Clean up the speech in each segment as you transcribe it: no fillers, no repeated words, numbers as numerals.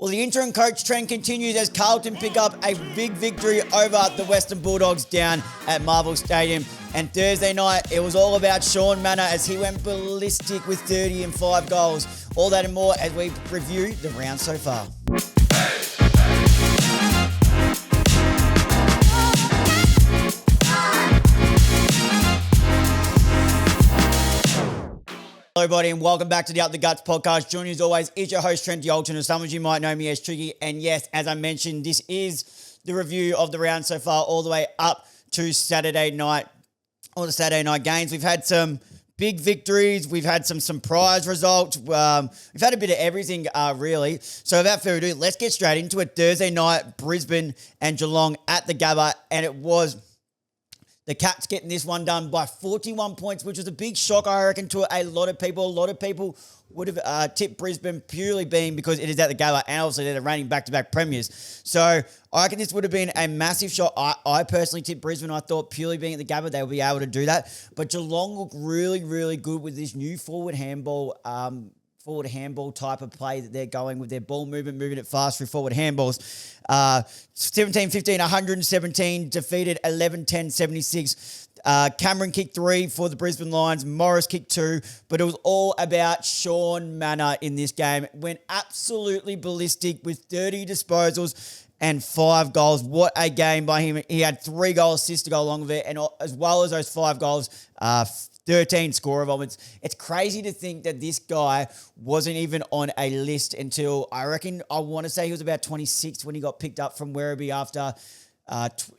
Well, the interim coach trend continues as Carlton pick up a big victory over the Western Bulldogs down at Marvel Stadium. And Thursday night, it was all about Shaun Mannagh as he went ballistic with 30 and 5 goals. All that and more as we review the round so far. Hello, everybody, and welcome back to the Up the Guts podcast. Joining as always is your host, Trent Yolton, or some of you might know me as Tricky. And yes, as I mentioned, this is the review of the round so far, all the way up to Saturday night, all the Saturday night games. We've had some big victories. We've had some surprise results. We've had a bit of everything, really. So without further ado, let's get straight into it. Thursday night, Brisbane and Geelong at the Gabba, and it was the Cats getting this one done by 41 points, which was a big shock, I reckon, to a lot of people. A lot of people would have tipped Brisbane purely being because it is at the Gabba, and obviously they're the reigning back-to-back premiers. So I reckon this would have been a massive shot. I personally tipped Brisbane. I thought purely being at the Gabba, they would be able to do that. But Geelong looked really, really good with this new forward handball type of play that they're going with their ball movement, moving it fast through forward handballs. 17-15, 117, defeated 11-10, 76. Cameron kicked 3 for the Brisbane Lions. Morris kicked 2, but it was all about Shaun Mannagh in this game. Went absolutely ballistic with 30 disposals and 5 goals. What a game by him. He had 3 goal assists to go along with it, and as well as those 5 goals, 13 scorer moments. It's crazy to think that this guy wasn't even on a list until I want to say he was about 26 when he got picked up from Werribee after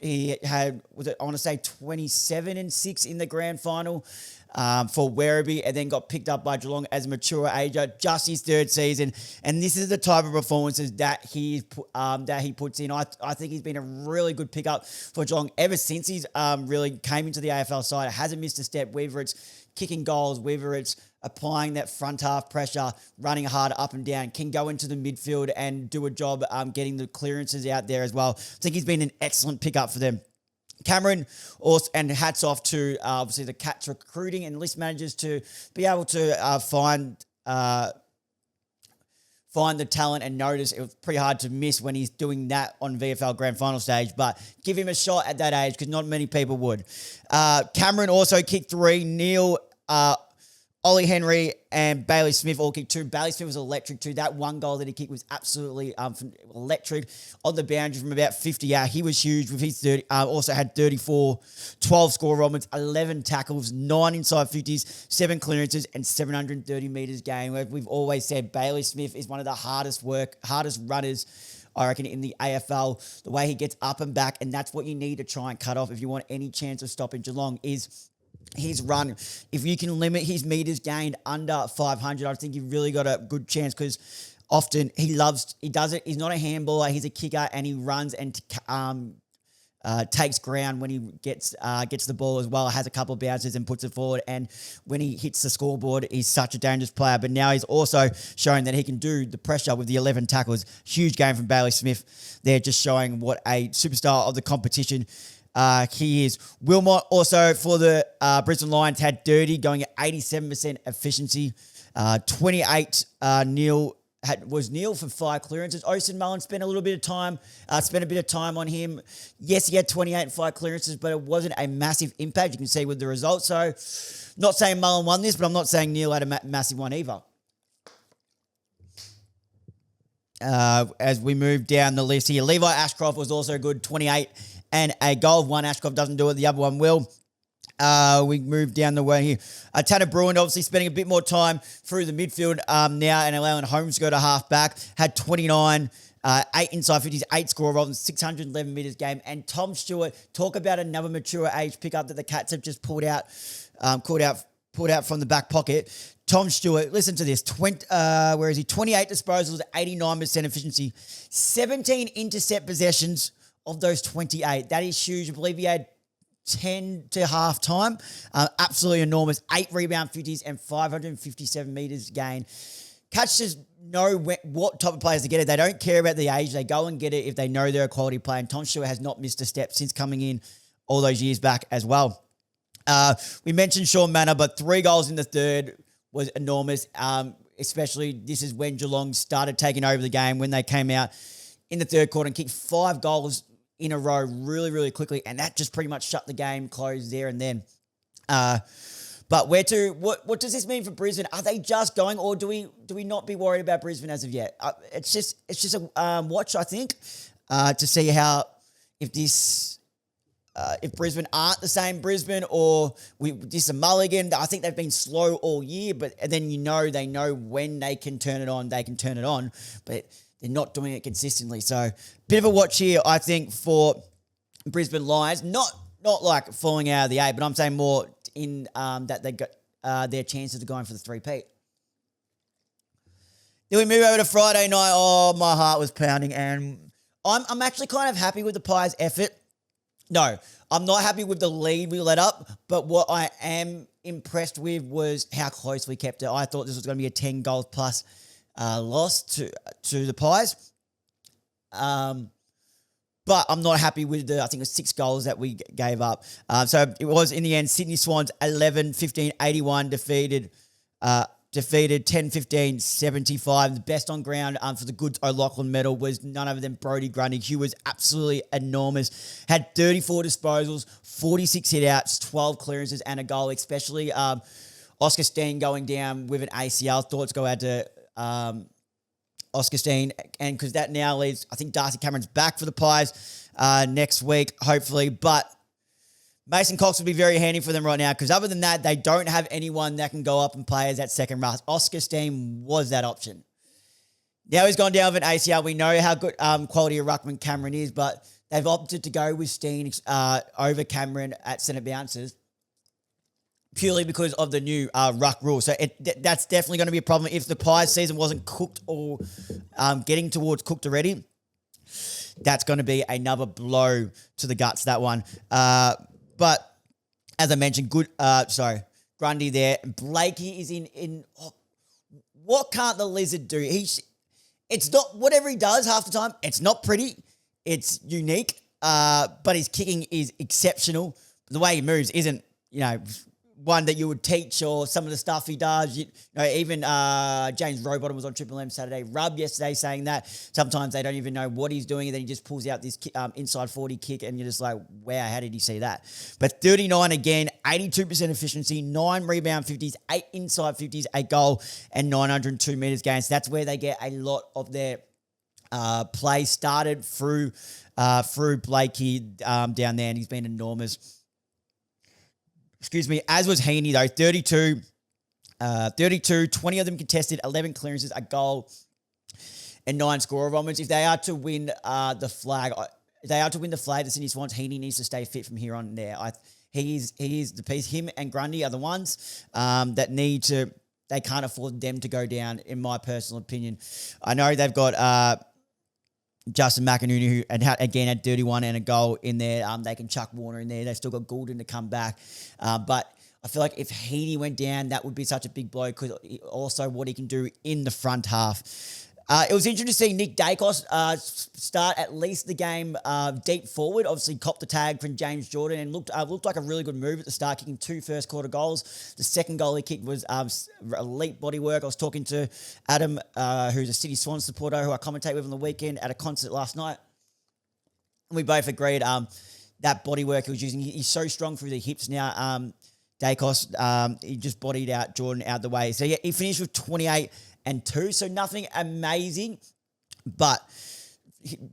he had, 27 and 6 in the grand final for Werribee, and then got picked up by Geelong as a mature ager, just his 3rd season. And this is the type of performances that he puts in. I think he's been a really good pickup for Geelong ever since he's really came into the AFL side. It hasn't missed a step, whether it's kicking goals, whether it's applying that front half pressure, running hard up and down, can go into the midfield and do a job getting the clearances out there as well. I think he's been an excellent pickup for them. Cameron, also, and hats off to obviously the Cats recruiting and list managers to be able to find the talent and notice. It was pretty hard to miss when he's doing that on VFL Grand Final stage, but give him a shot at that age because not many people would. Cameron also kicked 3. Neil, Ollie Henry and Bailey Smith all kicked 2. Bailey Smith was electric too. That one goal that he kicked was absolutely electric on the boundary from about 50. Yeah, he was huge with his 30. Also had 34, 12 score moments, 11 tackles, 9 inside 50s, 7 clearances, and 730 metres game. We've always said Bailey Smith is one of the hardest runners, I reckon, in the AFL. The way he gets up and back, and that's what you need to try and cut off if you want any chance of stopping Geelong is his run. If you can limit his meters gained under 500, I think you've really got a good chance because often he does it. He's not a handballer, he's a kicker, and he runs and takes ground when he gets the ball as well, has a couple of bounces and puts it forward. And when he hits the scoreboard, he's such a dangerous player. But now he's also showing that he can do the pressure with the 11 tackles. Huge game from Bailey Smith. They're just showing what a superstar of the competition he is. Wilmot also for the Brisbane Lions had 30, going at 87% efficiency. 28 Neil for 5 clearances. Ocean Mullen spent a bit of time on him. Yes, he had 28 and 5 clearances, but it wasn't a massive impact. You can see with the results. So, not saying Mullen won this, but I'm not saying Neil had a massive one either. As we move down the list here, Levi Ashcroft was also good, 28 and a goal. One Ashcroft doesn't do it, the other one will. We move down the way here. Tanner Bruin obviously spending a bit more time through the midfield now and allowing Holmes to go to half back. Had 29, 8 inside 50s, 8 score rolls, 611 metres game. And Tom Stewart, talk about another mature age pickup that the Cats have just pulled out from the back pocket. Tom Stewart, listen to this. 28 disposals, 89% efficiency, 17 intercept possessions of those 28. That is huge. I believe he had 10 to half time. Absolutely enormous. 8 rebound 50s and 557 metres gain. Cats just know what type of players to get it. They don't care about the age. They go and get it if they know they're a quality player. And Tom Stewart has not missed a step since coming in all those years back as well. We mentioned Shaun Mannagh, but 3 goals in the third was enormous. especially this is when Geelong started taking over the game, when they came out in the third quarter and kicked 5 goals in a row really, really quickly, and that just pretty much shut the game closed there and then. But what does this mean for Brisbane? Are they just going, or do we not be worried about Brisbane as of yet? It's just a watch, I think, to see how if Brisbane aren't the same Brisbane, or this is a mulligan. I think they've been slow all year, but then they know when they can turn it on, but they're not doing it consistently. So bit of a watch here, I think, for Brisbane Lions. Not like falling out of the eight, but I'm saying more in that they got their chances of going for the three-peat. Then we move over to Friday night. Oh, my heart was pounding, and I'm actually kind of happy with the Pies' effort. No, I'm not happy with the lead we let up, but what I am impressed with was how close we kept it. I thought this was going to be a 10 goals plus loss to the Pies. But I'm not happy with I think it was 6 goals that we gave up. So it was, in the end, Sydney Swans 11-15-81 defeated 10-15-75. The best on ground for the Goods O'Loughlin medal was none other than Brodie Grundy. He was absolutely enormous. Had 34 disposals, 46 hit-outs, 12 clearances and a goal, especially Oscar Steen going down with an ACL. Thoughts go out to Oscar Steen, and because that now leaves, I think Darcy Cameron's back for the Pies next week, hopefully. But Mason Cox will be very handy for them right now, because other than that, they don't have anyone that can go up and play as that second rush. Oscar Steen was that option. Now he's gone down with an ACL. We know how good quality of ruckman Cameron is, but they've opted to go with Steen over Cameron at centre bounces, purely because of the new ruck rule. So that's definitely going to be a problem. If the Pies season wasn't cooked or getting towards cooked already, that's going to be another blow to the guts, that one. But as I mentioned, Grundy there. Blakey is in what can't the Lizard do? It's not, whatever he does half the time, it's not pretty. It's unique, but his kicking is exceptional. The way he moves isn't, one that you would teach, or some of the stuff he does. Even James Rowbottom was on Triple M Saturday Rub yesterday saying that sometimes they don't even know what he's doing, and then he just pulls out this inside 40 kick, and you're just like, wow, how did he see that? But 39 again, 82% efficiency, 9 rebound 50s, 8 inside 50s, 8 goal, and 902 metres gains. That's where they get a lot of their play started through Blakey down there, and he's been enormous. Excuse me, as was Heaney, though, 32, 20 of them contested, 11 clearances, a goal, and 9 scorer moments. If they are to win the flag, the Sydney Swans, Heaney needs to stay fit from here on there. He is the piece. Him and Grundy are the ones that need to, they can't afford them to go down, in my personal opinion. I know they've got Justin McInerney, who again had 31 and a goal in there. They can chuck Warner in there. They've still got Goulden to come back. But I feel like if Heaney went down, that would be such a big blow, because also what he can do in the front half. It was interesting to see Nick Dacos start at least the game deep forward. Obviously, copped the tag from James Jordan and looked like a really good move at the start, kicking 2 first quarter goals. The second goal he kicked was elite body work. I was talking to Adam, who's a City Swans supporter, who I commentate with on the weekend at a concert last night. And we both agreed that body work he was using, he's so strong through the hips now. Dacos, he just bodied out Jordan out the way. So yeah, he finished with 28 and 2, so nothing amazing, but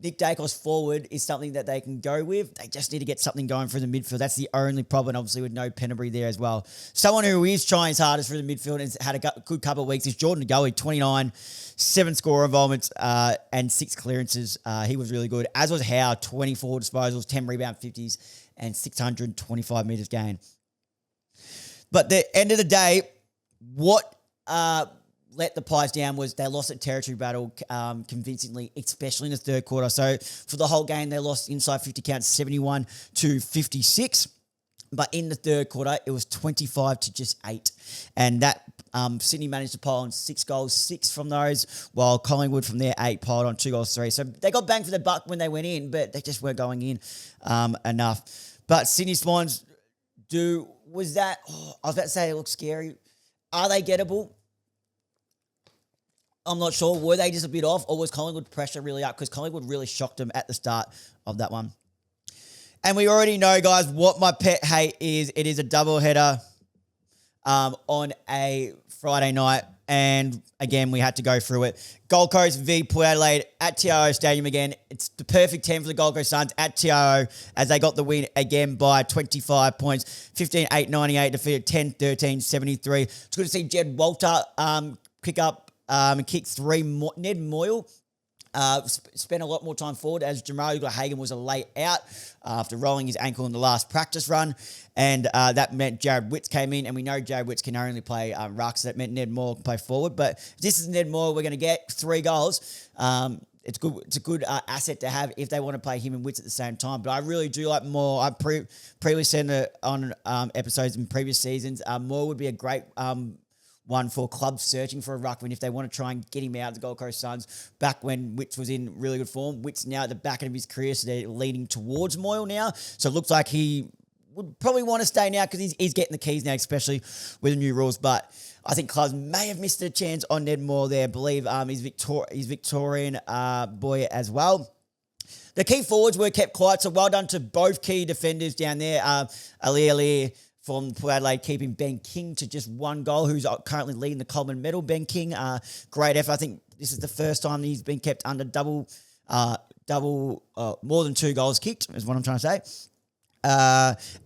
Nick Dacos forward is something that they can go with. They just need to get something going through the midfield. That's the only problem, obviously, with no Pennebury there as well. Someone who is trying his hardest through the midfield and has had a good couple of weeks is Jordan Goey, 29, 7 score involvements and 6 clearances. He was really good, as was Howe, 24 disposals, 10 rebound 50s, and 625 metres gain. But the end of the day, what let the Pies down was they lost at Territory Battle convincingly, especially in the third quarter. So for the whole game, they lost inside 50 counts, 71-56. But in the third quarter, it was 25 to just 8. And that Sydney managed to pile on 6 goals, 6 from those, while Collingwood from there, 8, piled on 2 goals, 3. So they got bang for the buck when they went in, but they just weren't going in enough. But Sydney Swans I was about to say it looks scary. Are they gettable? I'm not sure. Were they just a bit off, or was Collingwood pressure really up? Because Collingwood really shocked them at the start of that one. And we already know, guys, what my pet hate is. It is a doubleheader on a Friday night. And again, we had to go through it. Gold Coast v Port Adelaide at TRO Stadium again. It's the perfect 10 for the Gold Coast Suns at TRO as they got the win again by 25 points. 15-8-98 defeated 10-13-73. It's good to see Jed Walter pick up and kick three. Ned Moyle spent a lot more time forward as Jamal Hagan was a late out after rolling his ankle in the last practice run. And that meant Jared Witts came in, and we know Jared Witts can only play ruck, so that meant Ned Moore can play forward. But if this is Ned Moore, we're going to get 3 goals. It's good. It's a good asset to have if they want to play him and Witts at the same time. But I really do like Moore. I previously said it on episodes in previous seasons. Moore would be a great one for clubs searching for a ruckman if they want to try and get him out of the Gold Coast Suns back when Witts was in really good form. Witts now at the back end of his career, so they're leaning towards Moyle now. So it looks like he would probably want to stay now because he's getting the keys now, especially with the new rules. But I think clubs may have missed a chance on Ned Moore there. I believe he's Victorian boy as well. The key forwards were kept quiet, so well done to both key defenders down there. Ali from Port Adelaide keeping Ben King to just 1 goal, who's currently leading the Coleman medal. Ben King, great effort. I think this is the first time he's been kept under double, more than 2 goals kicked, is what I'm trying to say.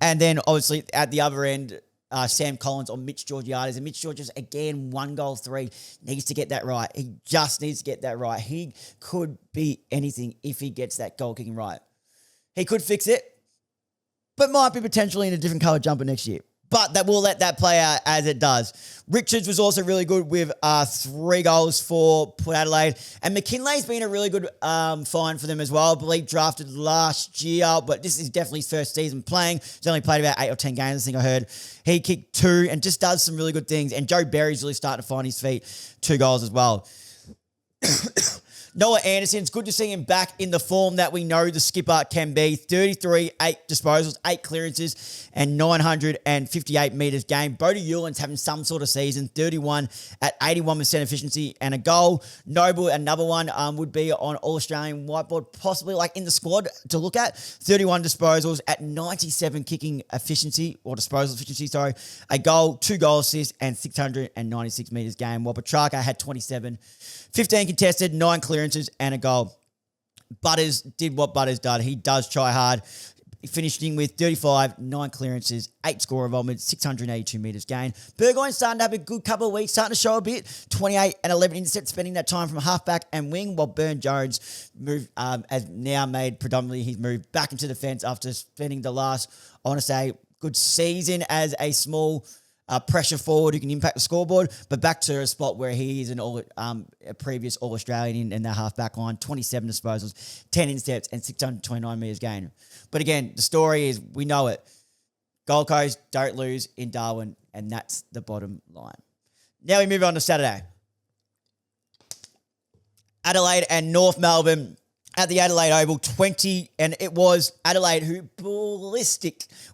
And then obviously at the other end, Sam Collins or Mitch Georgiades. And Mitch Georgiades, again, 1 goal 3, needs to get that right. He just needs to get that right. He could be anything if he gets that goal kicking right. He could fix it, but might be potentially in a different colour jumper next year. But that will let that play out as it does. Richards was also really good with 3 goals for Port Adelaide. And McKinley's been a really good find for them as well. I believe drafted last year, but this is definitely his first season playing. He's only played about 8 or 10 games, I think I heard. He kicked 2 and just does some really good things. And Joe Berry's really starting to find his feet. 2 goals as well. Noah Anderson, it's good to see him back in the form that we know the skipper can be. 33, 8 disposals, 8 clearances, and 958 metres gained. Bodie Hewlin's having some sort of season. 31 at 81% efficiency and a goal. Noble, another one, would be on All-Australian whiteboard, possibly like in the squad to look at. 31 disposals at 97 kicking efficiency, or disposal efficiency, sorry. A goal, 2 goal assists, and 696 metres gained. While Petrarca had 27. 15 contested, 9 clearances, and a goal. Butters did what Butters done. He does try hard. Finishing with 35, 9 clearances, 8 score involvements, 682 metres gained. Burgoyne's starting to have a good couple of weeks, starting to show a bit. 28 and 11 intercepts, spending that time from halfback and wing, while Burn Jones has now made predominantly his move back into defence after spending the last, I want to say, good season as a small pressure forward who can impact the scoreboard, but back to a spot where he is a previous All-Australian in their half-back line, 27 disposals, 10 intercepts, and 629 metres gained. But again, the story is, we know it. Gold Coast don't lose in Darwin, and that's the bottom line. Now we move on to Saturday. Adelaide and North Melbourne at the Adelaide Oval, 20, and it was Adelaide who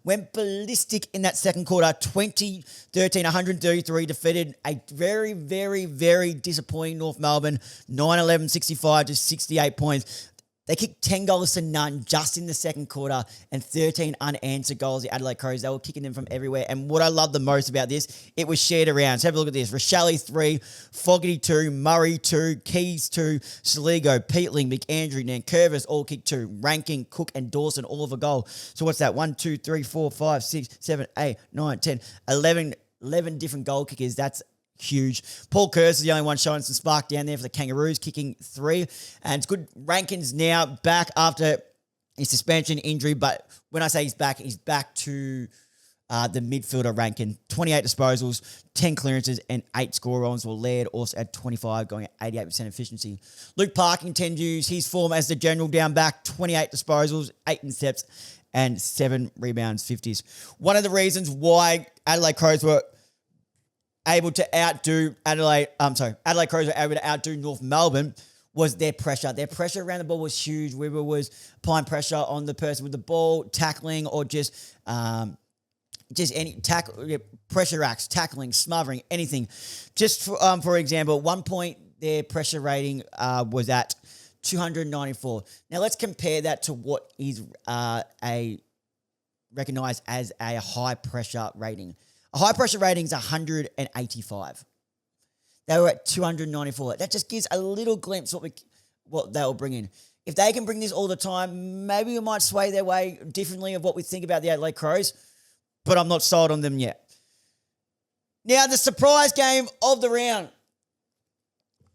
went ballistic in that second quarter, 20-13, 133, defeated a very, very, very disappointing North Melbourne, 9-11, 65 to 68 points. They kicked 10 goals to none just in the second quarter and 13 unanswered goals. The Adelaide Crows, they were kicking them from everywhere. And what I love the most about this, it was shared around. So have a look at this. Rochelle 3, Fogarty 2, Murray 2, Keys 2, Saligo, Peatling, McAndrew, Nankervis all kicked 2. Rankin, Cook, and Dawson all of a goal. So what's that? 1, 2, 3, 4, 5, 6, 7, 8, 9, 10, 11 different goal kickers. That's huge. Paul Kerr is the only one showing some spark down there for the Kangaroos, kicking 3. And it's good. Rankin's now back after his suspension injury. But when I say he's back to the midfielder Rankin. 28 disposals, 10 clearances, and 8 score runs. While Laird also had 25, going at 88% efficiency. Luke Park continues his form as the general down back. 28 disposals, 8 intercepts, and 7 rebounds, 50s. One of the reasons why Adelaide Crows were able to outdo Adelaide Crows were able to outdo North Melbourne was their pressure. Their pressure around the ball was huge. Weber was applying pressure on the person with the ball, tackling, or just any pressure acts, tackling, smothering, anything. Just for example, at one point their pressure rating was at 294. Now let's compare that to what is recognized as a high pressure rating. A high pressure rating is 185. They were at 294. That just gives a little glimpse what they'll bring in. If they can bring this all the time, maybe we might sway their way differently of what we think about the Adelaide Crows, but I'm not sold on them yet. Now, the surprise game of the round.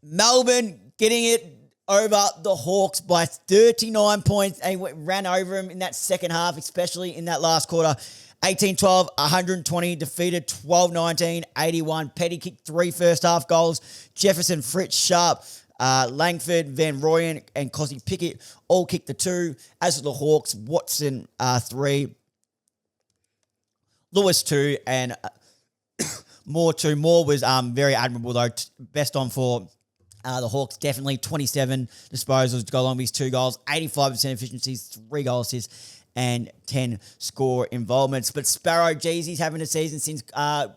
Melbourne getting it over the Hawks by 39 points. They ran over them in that second half, especially in that last quarter. 18-12, 120, defeated 12-19, 81. Petty kicked 3 first half goals. Jefferson, Fritz, Sharp, Langford, Van Rooyen, and Cosy Pickett all kicked the 2. As for the Hawks, Watson, 3, Lewis, 2, and Moore, 2. Moore was very admirable, though. Best on for the Hawks, definitely 27 disposals to go along with his 2 goals, 85% efficiencies, 3 goal assists, and 10 score involvements. But Sparrow, he's having a season since Clayton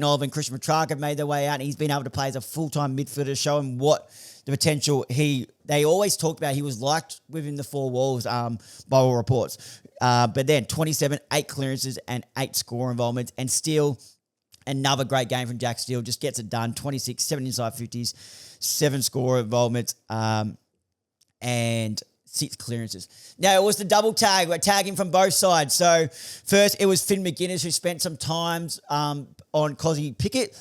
Oliver and Christian Petrarca have made their way out, and he's been able to play as a full-time midfielder, showing what the potential they always talked about. He was liked within the 4 walls by all reports. But then 27, 8 clearances, and 8 score involvements, and still another great game from Jack Steele. Just gets it done. 26, 7 inside 50s, 7 score involvements, and 6 clearances. Now, it was the double tag. We're tagging from both sides. So, first, it was Finn McGuinness who spent some times on Cosy Pickett.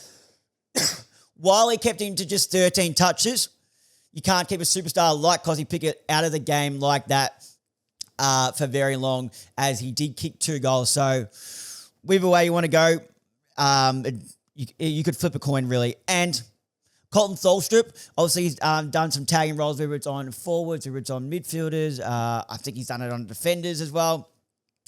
While he kept him to just 13 touches, you can't keep a superstar like Cosy Pickett out of the game like that for very long, as he did kick 2 goals. So, whichever way you want to go, you could flip a coin, really. And Colton Tholstrup, obviously he's done some tagging roles, whether it's on forwards, whether it's on midfielders. I think he's done it on defenders as well.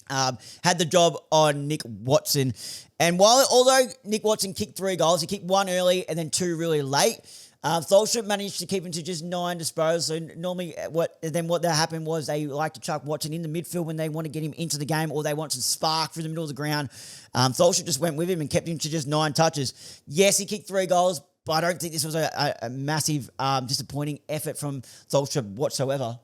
Had the job on Nick Watson. And although Nick Watson kicked 3 goals, he kicked 1 early and then 2 really late. Tholstrup managed to keep him to just 9 disposals. So normally what that happened was they like to chuck Watson in the midfield when they want to get him into the game, or they want some spark through the middle of the ground. Tholstrup just went with him and kept him to just 9 touches. Yes, he kicked 3 goals, but I don't think this was a massive disappointing effort from Tholstrup whatsoever.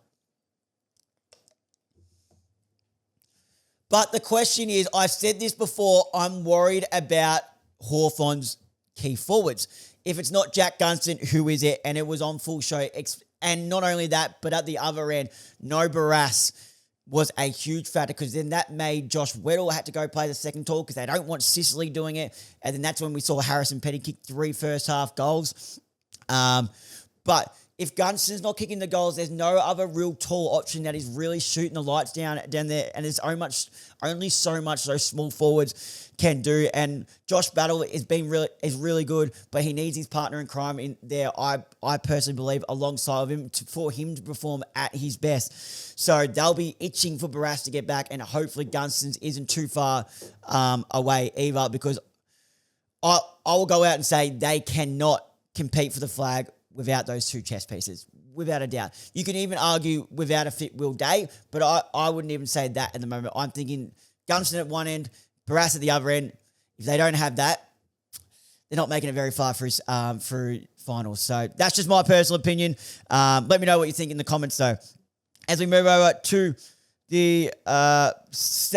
But the question is, I've said this before, I'm worried about Hawthorn's key forwards. If it's not Jack Gunston, who is it? And it was on full show. And not only that, but at the other end, no Barras was a huge factor, because then that made Josh Weddle have to go play the second tall because they don't want Sicily doing it. And then that's when we saw Harrison Petty kick 3 first half goals. But if Gunston's not kicking the goals, there's no other real tall option that is really shooting the lights down there. And there's only so much those small forwards can do. And Josh Battle is really good, but he needs his partner in crime in there, I personally believe, alongside of him for him to perform at his best. So they'll be itching for Barras to get back, and hopefully Gunston's isn't too far away either, because I will go out and say they cannot compete for the flag without those 2 chess pieces, without a doubt. You can even argue without a fit Will Day, but I wouldn't even say that at the moment. I'm thinking Gunston at one end, Barras at the other end. If they don't have that, they're not making it very far through finals. So that's just my personal opinion. Let me know what you think in the comments, though. As we move over to the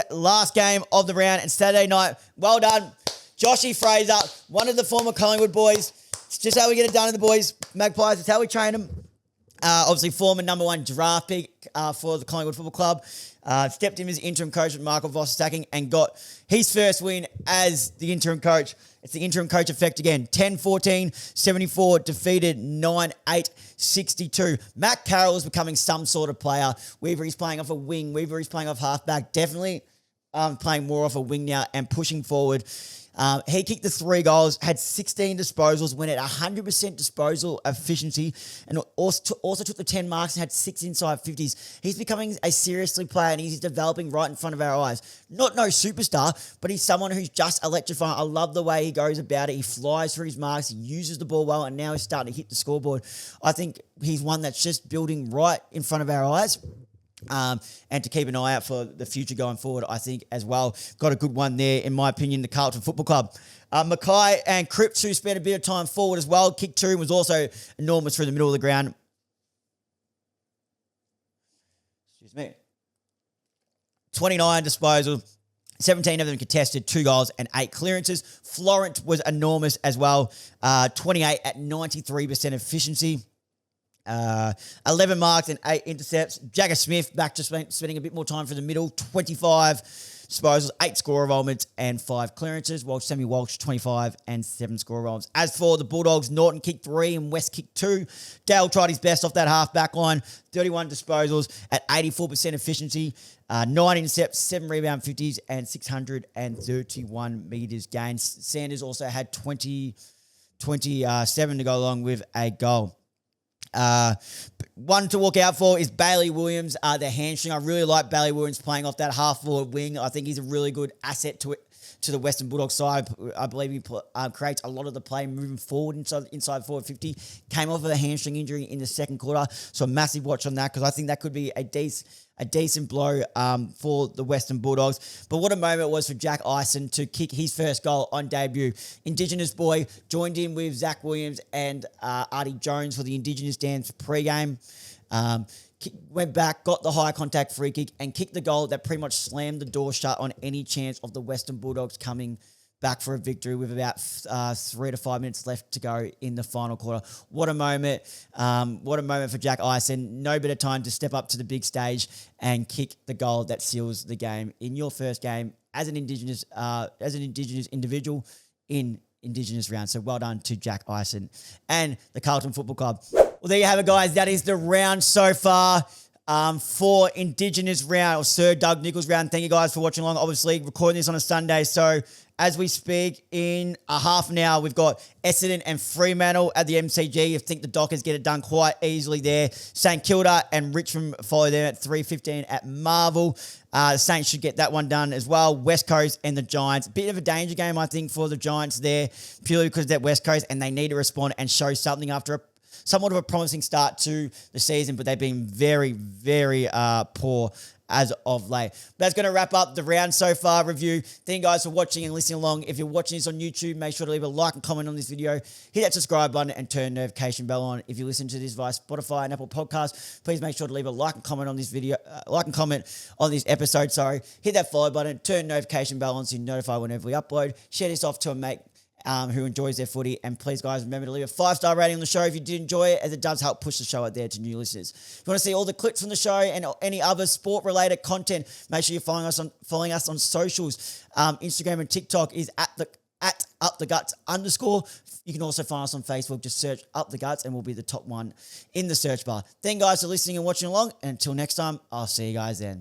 last game of the round and Saturday night, well done, Joshy Fraser, one of the former Collingwood boys. It's just how we get it done in the boys. Magpies, it's how we train them. Obviously, former number 1 draft pick for the Collingwood Football Club. Stepped in as interim coach with Michael Voss attacking and got his first win as the interim coach. It's the interim coach effect again. 10-14, 74, defeated 9-8, 62. Matt Carroll is becoming some sort of player. Whether he's playing off a wing, whether he's playing off halfback, definitely playing more off a wing now and pushing forward. He kicked the 3 goals, had 16 disposals, went at 100% disposal efficiency, and also took the 10 marks and had 6 inside 50s. He's becoming a seriously player, and he's developing right in front of our eyes. Not no superstar, but he's someone who's just electrifying. I love the way he goes about it. He flies through his marks, he uses the ball well, and now he's starting to hit the scoreboard. I think he's one that's just building right in front of our eyes. And to keep an eye out for the future going forward, I think, as well. Got a good one there, in my opinion, the Carlton Football Club. Mackay and Cripps, who spent a bit of time forward as well. Kick 2 was also enormous through the middle of the ground. Excuse me. 29 disposals, 17 of them contested, 2 goals and 8 clearances. Florent was enormous as well, 28 at 93% efficiency. 11 marks and 8 intercepts. Jagger Smith back to spending a bit more time for the middle, 25 disposals, 8 score involvements and 5 clearances, while Sammy Walsh 25 and 7 score involvements. As for the Bulldogs, Norton kicked 3 and West kicked 2. Dale tried his best off that half back line, 31 disposals at 84% efficiency, 9 intercepts, 7 rebound 50s and 631 metres gained. Sanders also had 27 to go along with a goal. One to walk out for is Bailey Williams, the hamstring. I really like Bailey Williams playing off that half-forward wing. I think he's a really good asset to the Western Bulldogs side. I believe he creates a lot of the play moving forward inside forward 50. Came off of a hamstring injury in the second quarter, so a massive watch on that because I think that could be a decent blow for the Western Bulldogs. But what a moment it was for Jack Eisen to kick his first goal on debut. Indigenous boy joined in with Zach Williams and Artie Jones for the Indigenous dance pre-game. Went back, got the high contact free kick and kicked the goal that pretty much slammed the door shut on any chance of the Western Bulldogs coming back for a victory with about 3 to 5 minutes left to go in the final quarter. What a moment. What a moment for Jack Eisen. No better time to step up to the big stage and kick the goal that seals the game in your first game as an Indigenous individual in Indigenous round. So well done to Jack Eisen and the Carlton Football Club. Well, there you have it, guys. That is the round so far for Indigenous round, or Sir Doug Nicholls round. Thank you guys for watching along. Obviously, recording this on a Sunday. So as we speak, in a half an hour, we've got Essendon and Fremantle at the MCG. I think the Dockers get it done quite easily there. St Kilda and Richmond follow them at 3:15 at Marvel. The Saints should get that one done as well. West Coast and the Giants. Bit of a danger game, I think, for the Giants there, purely because they're West Coast and they need to respond and show something after somewhat of a promising start to the season, but they've been very, very poor as of late. That's going to wrap up the round so far review. Thank you guys for watching and listening along. If you're watching this on YouTube, make sure to leave a like and comment on this video. Hit that subscribe button and turn notification bell on. If you listen to this via Spotify and Apple Podcasts, please make sure to leave a like and comment on this video, episode. Hit that follow button, turn notification bell on so you're notified whenever we upload. Share this off to a mate who enjoys their footy. And please, guys, remember to leave a 5-star rating on the show if you did enjoy it, as it does help push the show out there to new listeners. If you want to see all the clips from the show and any other sport-related content, make sure you're following us on socials. Instagram and TikTok is at @uptheguts_. You can also find us on Facebook. Just search Up the Guts and we'll be the top one in the search bar. Thank you guys for listening and watching along. And until next time, I'll see you guys then.